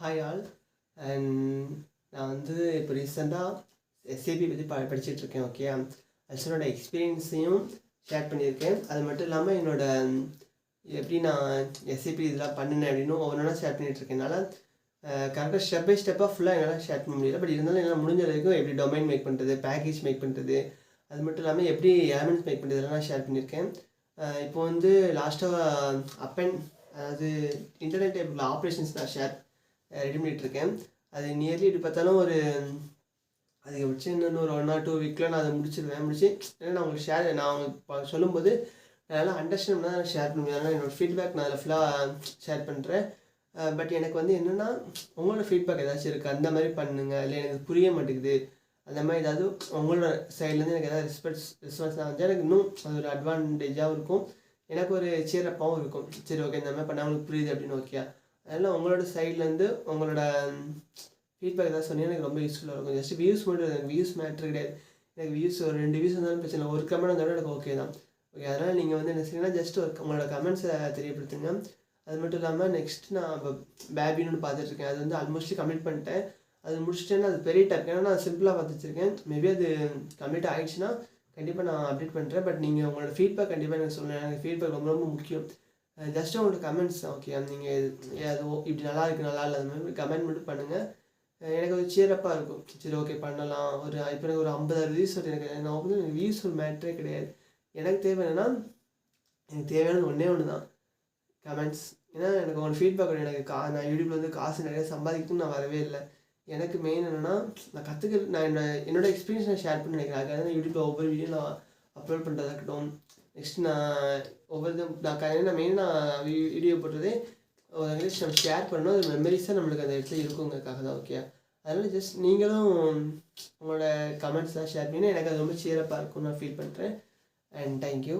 Hi all. And நான் வந்து இப்போ ரீசெண்டாக எஸ்ஏபி பற்றி படிச்சுட்ருக்கேன். ஓகே, ஆக்சுவலாக என்னோட எக்ஸ்பீரியன்ஸையும் ஷேர் பண்ணியிருக்கேன். அது மட்டும் இல்லாமல் எப்படி நான் எஸ்ஏபி இதெல்லாம் பண்ணினேன் அப்படின்னு ஒவ்வொன்றா ஷேர் பண்ணிகிட்ருக்கேனால கரெக்டாக ஸ்டெப் பை ஸ்டெப்பாக ஃபுல்லாக என்னால் ஷேர் பண்ண முடியல. பட் இருந்தாலும் என்னால் முடிஞ்ச வரைக்கும் எப்படி டொமைன் மேக் பண்ணுறது, பேக்கேஜ் மேக் பண்ணுறது, அது மட்டும் இல்லாமல் எப்படி எலமெண்ட்ஸ் மேக் பண்ணுறது இதெல்லாம் நான் ஷேர் பண்ணியிருக்கேன். இப்போ வந்து லாஸ்ட்டாக அதாவது இன்டர்நெட் டேபிள் ஆப்ரேஷன்ஸ் நான் ரெடி பண்ணிகிட்ருக்கேன். அது நியர்லி இப்படி பார்த்தாலும் ஒரு அதிகபட்சம் இன்னொன்று ஒரு 1 or 2 வீக்கில் நான் அதை முடிச்சு ஏன்னா நான் உங்களுக்கு நான் அவங்க சொல்லும்போது அதெல்லாம் அண்டர்ஸ்டாண்ட் பண்ணால் நான் ஷேர் பண்ண முடியாது. அதனால் என்னோடய ஃபீட்பேக் நான் அதில் ஃபுல்லாக ஷேர் பண்ணுறேன். பட் எனக்கு வந்து என்னென்னா உங்களோட ஃபீட்பேக் ஏதாச்சும் இருக்குது, அந்த மாதிரி பண்ணுங்கள், இல்லை எனக்கு புரிய மாட்டேங்குது, அந்த மாதிரி ஏதாவது உங்களோட சைட்லேருந்து எனக்கு ஏதாவது ரெஸ்பான்ஸ் வந்து எனக்கு இன்னும் அது ஒரு அட்வான்டேஜாகவும் இருக்கும், எனக்கு ஒரு சேரப்பாகவும் இருக்கும். சரி, ஓகே, இந்த மாதிரி பண்ணால் உங்களுக்கு புரியுது அப்படின்னு. ஓகே, அதனால் உங்களோட சைட்லேருந்து உங்களோட ஃபீட்பேக் ஏதாவது சொன்னீங்கன்னா எனக்கு ரொம்ப யூஸ்ஃபுல்லாக இருக்கும். ஜஸ்ட் வியூஸ் மட்டும் எனக்கு வியூஸ் மேட்ரு கிடையாது. எனக்கு வியூஸ் ஒரு 2 வியூஸ் வந்தாலும் பிரச்சனை இல்லை, ஒரு கமெண்ட் வந்தாலும் எனக்கு ஓகே தான். ஓகே, அதனால் நீங்கள் வந்து என்ன செய்யணும்னா ஜஸ்ட் உங்களோட கமெண்ட்ஸை தெரியப்படுத்துங்க. அது மட்டும் இல்லாமல் நெக்ஸ்ட் நான் இப்போ பேபின்னு பார்த்துட்ருக்கேன். அது வந்து ஆல்மோஸ்ட்லி கம்ப்ளீட் பண்ணிட்டேன். அது முடிச்சிட்டேன்னா அது பெரிய டாப். ஏன்னா நான் சிம்பிளாக பார்த்து வச்சுருக்கேன். மேபி அது கம்ப்ளீட் ஆகிடுச்சுன்னா கண்டிப்பாக நான் அப்டேட் பண்ணுறேன். பட் நீங்கள் உங்களோட ஃபீட்பேக் கண்டிப்பாக எனக்கு சொல்லுங்கள். எனக்கு ஃபீட்பேக் ரொம்ப ரொம்ப முக்கியம். ஜஸ்ட் உங்களோட கமெண்ட்ஸ் தான். ஓகே, நீங்கள் அது இப்படி நல்லா இருக்குது, நல்லா இல்லை, அது மாதிரி கமெண்ட் மட்டும் பண்ணுங்கள். எனக்கு ஒரு சேரப்பாக இருக்கும். சரி, ஓகே, பண்ணலாம். இப்போ எனக்கு ஒரு 50-60 வியூஸ் எனக்கு நான் வந்து வியூஸ் ஒரு மேட்ரே கிடையாது. எனக்கு தேவை என்னென்னா எனக்கு தேவையானது ஒன்று தான், கமெண்ட்ஸ். ஏன்னா எனக்கு உங்களோட ஃபீட்பேக் எனக்கு நான் யூடியூப்பில் வந்து காசு நிறைய சம்பாதிக்கணும்னு நான் வரவே இல்லை. எனக்கு மெயின் என்னென்னா நான் என்னோட எக்ஸ்பீரியன்ஸ் நான் ஷேர் பண்ணி நினைக்கிறேன். அதுக்காக தான் யூடியூப்பில் ஒவ்வொரு வீடியோ நான் அப்லோட் பண்ணுறதா இருக்கட்டும். நெக்ஸ்ட் நான் மெயினாக வீடியோ போட்டதே நம்ம ஷேர் பண்ணணும். அது மெமரிஸாக நம்மளுக்கு அந்த இடத்துல இருக்குங்கிறதுக்காக தான். ஓகே, அதனால் ஜஸ்ட் நீங்களும் உங்களோட கமெண்ட்ஸ்லாம் ஷேர் பண்ணி எனக்கு அது ரொம்ப சேரப்பாக இருக்கும்னு நான் ஃபீல் பண்ணுறேன். And thank you.